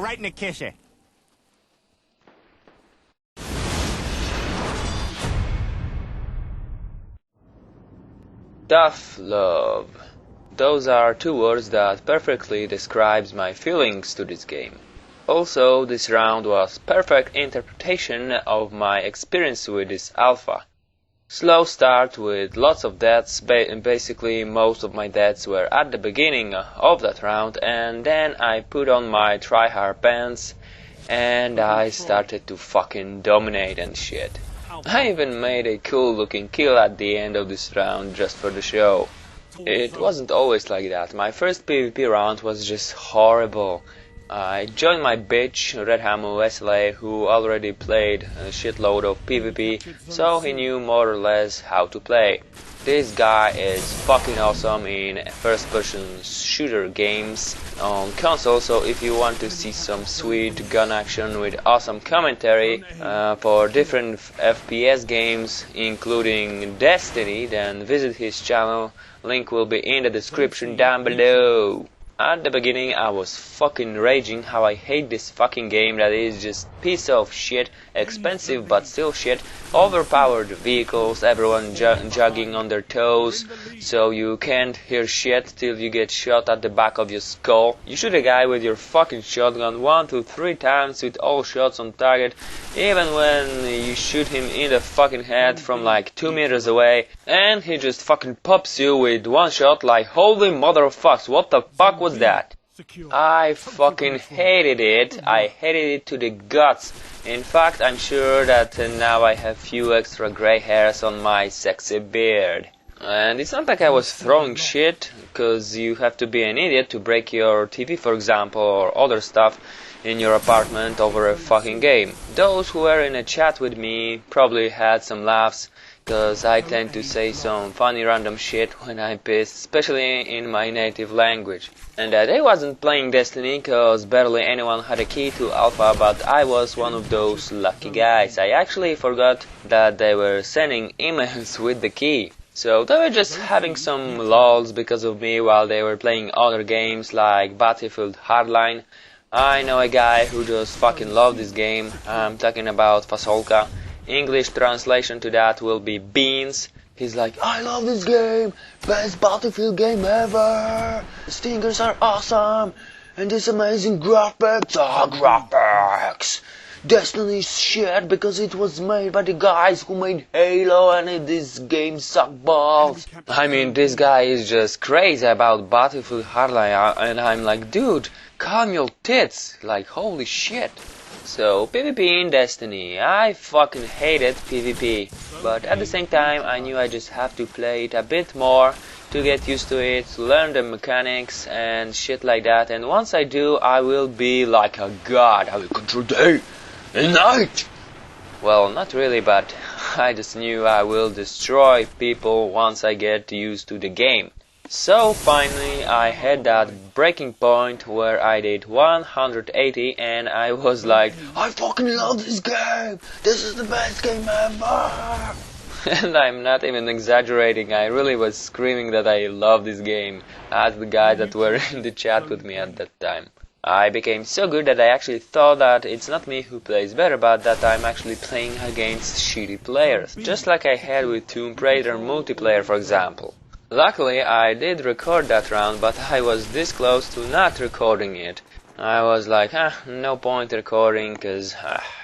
right in the kisser. Tough love. Those are two words that perfectly describes my feelings to this game. Also, this round was perfect interpretation of my experience with this alpha. Slow start with lots of deaths, basically most of my deaths were at the beginning of that round, and then I put on my tryhard pants and I started to fucking dominate and shit. I even made a cool looking kill at the end of this round just for the show. It wasn't always like that. My first PvP round was just horrible. I joined my bitch, Red Hammer SLA, who already played a shitload of PvP, so he knew more or less how to play. This guy is fucking awesome in first-person shooter games on console, so if you want to see some sweet gun action with awesome commentary for different FPS games, including Destiny, then visit his channel. Link will be in the description down below. At the beginning I was fucking raging how I hate this fucking game that is just piece of shit, expensive but still shit, overpowered vehicles, everyone jogging on their toes, so you can't hear shit till you get shot at the back of your skull. You shoot a guy with your fucking shotgun 1 to 3 times with all shots on target, even when you shoot him in the fucking head from like 2 meters away, and he just fucking pops you with one shot like holy motherfucks, what the fuck was that? I fucking hated it. I hated it to the guts. In fact, I'm sure that now I have few extra grey hairs on my sexy beard. And it's not like I was throwing shit, cause you have to be an idiot to break your TV, for example, or other stuff in your apartment over a fucking game. Those who were in a chat with me probably had some laughs, cause I tend to say some funny random shit when I'm pissed, especially in my native language. And I wasn't playing Destiny cause barely anyone had a key to Alpha, but I was one of those lucky guys. I actually forgot that they were sending emails with the key. So they were just having some lols because of me while they were playing other games like Battlefield Hardline. I know a guy who just fucking loves this game. I'm talking about Fasolka. English translation to that will be beans. He's like, I love this game, best Battlefield game ever, the stingers are awesome, and this amazing graphics, graphics, Destiny's shit because it was made by the guys who made Halo and this game suck balls. I mean, this guy is just crazy about Battlefield Hardline, and I'm like, dude, calm your tits, like holy shit. So, PvP in Destiny. I fucking hated PvP, but at the same time I knew I just have to play it a bit more to get used to it, to learn the mechanics and shit like that, and once I do, I will be like a god. I will control day and night. Well, not really, but I just knew I will destroy people once I get used to the game. So finally I had that breaking point where I did 180 and I was like, I fucking love this game! This is the best game ever! And I'm not even exaggerating, I really was screaming that I love this game at the guys that were in the chat with me at that time. I became so good that I actually thought that it's not me who plays better, but that I'm actually playing against shitty players, just like I had with Tomb Raider multiplayer, for example. Luckily, I did record that round, but I was this close to not recording it. I was like, no point recording, cause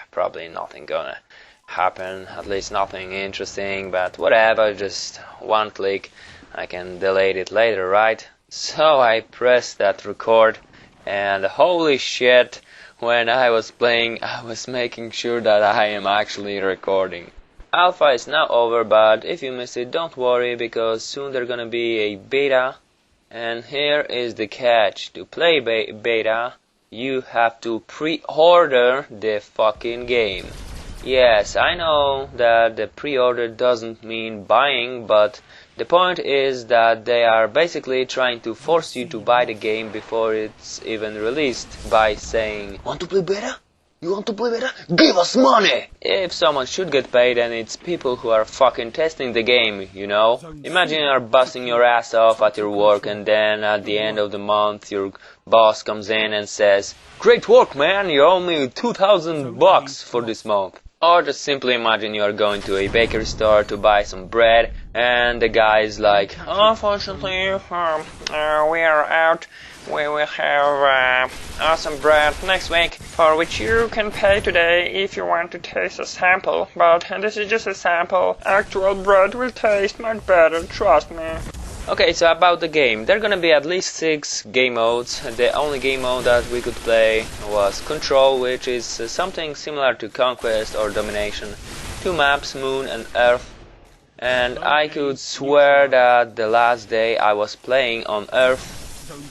probably nothing gonna happen, at least nothing interesting, but whatever, just one click, I can delete it later, right? So I pressed that record, and holy shit, when I was playing, I was making sure that I am actually recording. Alpha is now over, but if you missed it, don't worry, because soon there's gonna be a beta. And here is the catch. To play beta, you have to pre-order the fucking game. Yes, I know that the pre-order doesn't mean buying, but the point is that they are basically trying to force you to buy the game before it's even released by saying, want to play beta? You want to play beta? Give us money! If someone should get paid, then it's people who are fucking testing the game, you know? Imagine you're busting your ass off at your work and then at the end of the month your boss comes in and says, "Great work, man, you owe me $2,000 for this month." Or just simply imagine you're going to a bakery store to buy some bread and the guy's like, "Unfortunately, we are out. We will have awesome bread next week, for which you can pay today if you want to taste a sample. But this is just a sample. Actual bread will taste much better, trust me." Okay, so about the game. There are gonna be at least 6 game modes. The only game mode that we could play was Control, which is something similar to Conquest or Domination. 2 maps, Moon and Earth. And I could swear that the last day I was playing on Earth,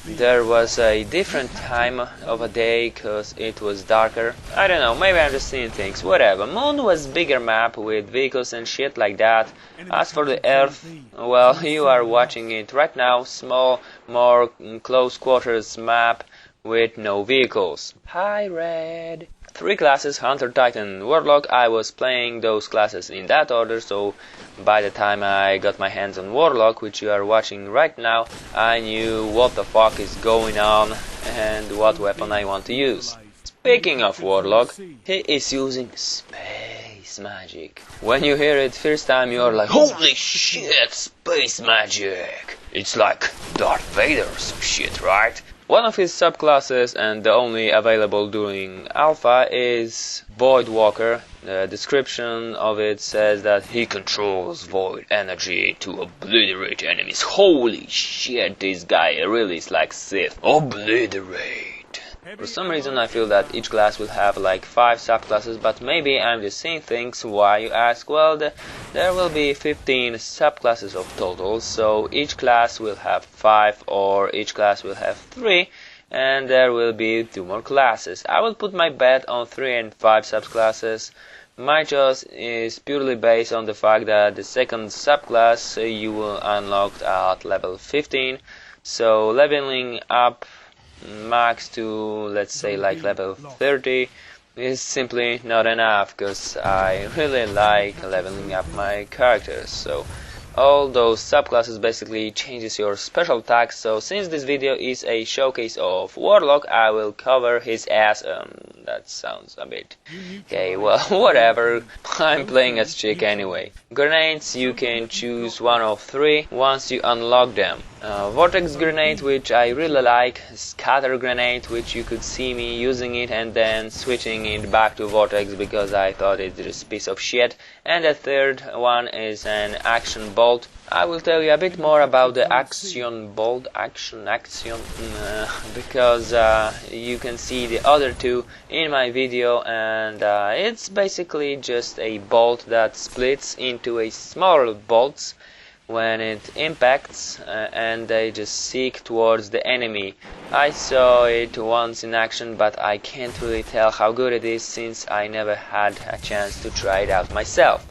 there was a different time of a day cause it was darker. I don't know, maybe I'm just seeing things, whatever. Moon was bigger map with vehicles and shit like that. As for the Earth, well, you are watching it right now, small, more close quarters map with no vehicles. Hi Red! 3 classes, Hunter, Titan, Warlock. I was playing those classes in that order, so by the time I got my hands on Warlock, which you are watching right now, I knew what the fuck is going on and what weapon I want to use. Speaking of Warlock, he is using space magic. When you hear it first time, you're like, "Holy shit, space magic! It's like Darth Vader or some shit, right?" One of his subclasses, and the only available during Alpha, is Void Walker. The description of it says that he controls void energy to obliterate enemies. Holy shit, this guy really is like Sith. Obliterate. For some reason I feel that each class will have like 5 subclasses, but maybe I'm just seeing things. Why, you ask? Well, there will be 15 subclasses of total, so each class will have 5 or each class will have 3, and there will be 2 more classes. I will put my bet on 3 and 5 subclasses. My choice is purely based on the fact that the second subclass you will unlock at level 15, so leveling up max to, let's say, like level 30 is simply not enough, because I really like leveling up my characters. So all those subclasses basically changes your special attacks. So since this video is a showcase of Warlock, I will cover his ass. That sounds a bit okay, well, whatever. I'm playing as Chick anyway. Grenades, you can choose one of 3 once you unlock them. Vortex grenade, which I really like, scatter grenade, which you could see me using it and then switching it back to vortex because I thought it's just a piece of shit. And the third one is an action bolt. I will tell you a bit more about the action bolt, action, because you can see the other 2 in my video, and it's basically just a bolt that splits into a smaller bolts when it impacts, and they just seek towards the enemy. I saw it once in action, but I can't really tell how good it is since I never had a chance to try it out myself.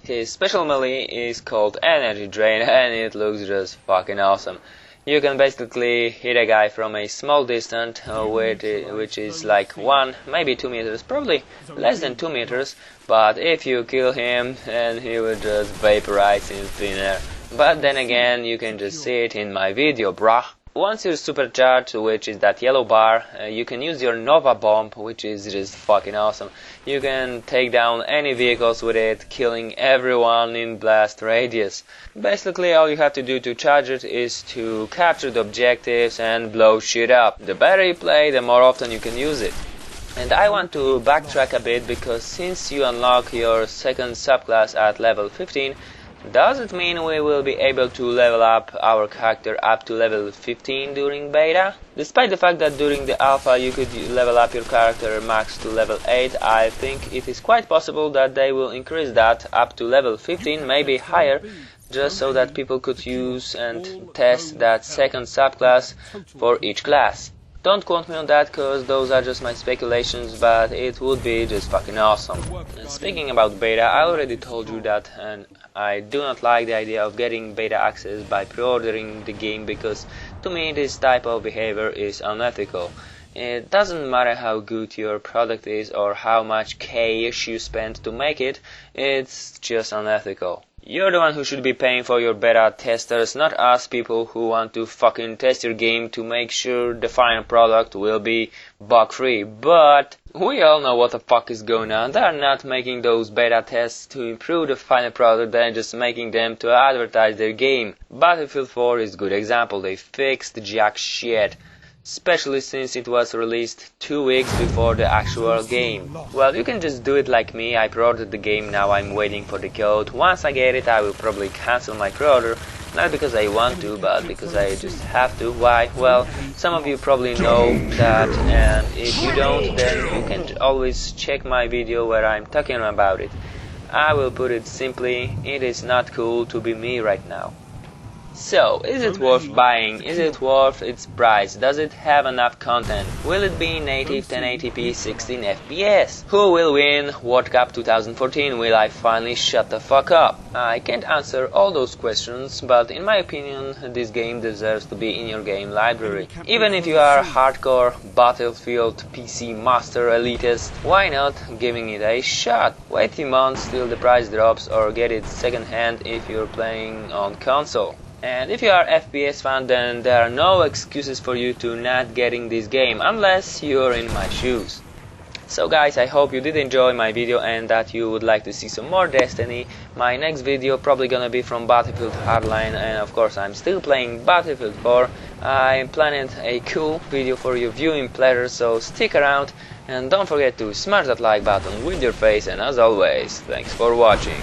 His special melee is called Energy Drain, and it looks just fucking awesome. You can basically hit a guy from a small distance, which is like 1, maybe 2 meters, probably less than 2 meters, but if you kill him, then he will just vaporize in thin air. But then again, you can just see it in my video, brah. Once you're supercharged, which is that yellow bar, you can use your Nova Bomb, which is just fucking awesome. You can take down any vehicles with it, killing everyone in blast radius. Basically, all you have to do to charge it is to capture the objectives and blow shit up. The better you play, the more often you can use it. And I want to backtrack a bit, because since you unlock your second subclass at level 15, does it mean we will be able to level up our character up to level 15 during beta? Despite the fact that during the alpha you could level up your character max to level 8, I think it is quite possible that they will increase that up to level 15, maybe higher, just so that people could use and test that second subclass for each class. Don't quote me on that, cause those are just my speculations, but it would be just fucking awesome. And speaking about beta, I already told you that, and I do not like the idea of getting beta access by pre-ordering the game, because to me this type of behavior is unethical. It doesn't matter how good your product is or how much cash you spend to make it, it's just unethical. You're the one who should be paying for your beta testers, not us people who want to fucking test your game to make sure the final product will be bug free. But we all know what the fuck is going on. They're not making those beta tests to improve the final product, they're just making them to advertise their game. Battlefield 4 is a good example. They fixed jack shit, especially since it was released 2 weeks before the actual game. Well, you can just do it like me. I pre-ordered the game, now I'm waiting for the code. Once I get it, I will probably cancel my pre-order, not because I want to, but because I just have to. Why? Well, some of you probably know that, and if you don't, then you can always check my video where I'm talking about it. I will put it simply, it is not cool to be me right now. So, is it worth buying? Is it worth its price? Does it have enough content? Will it be native 1080p 16 FPS? Who will win World Cup 2014? Will I finally shut the fuck up? I can't answer all those questions, but in my opinion, this game deserves to be in your game library. Even if you are hardcore Battlefield PC master elitist, why not giving it a shot? Wait 3 months till the price drops, or get it second hand if you're playing on console. And if you are FPS fan, then there are no excuses for you to not getting this game, unless you're in my shoes. So guys, I hope you did enjoy my video and that you would like to see some more Destiny. My next video probably gonna be from Battlefield Hardline, and of course I'm still playing Battlefield 4. I'm planning a cool video for your viewing pleasure, so stick around and don't forget to smash that like button with your face, and as always, thanks for watching.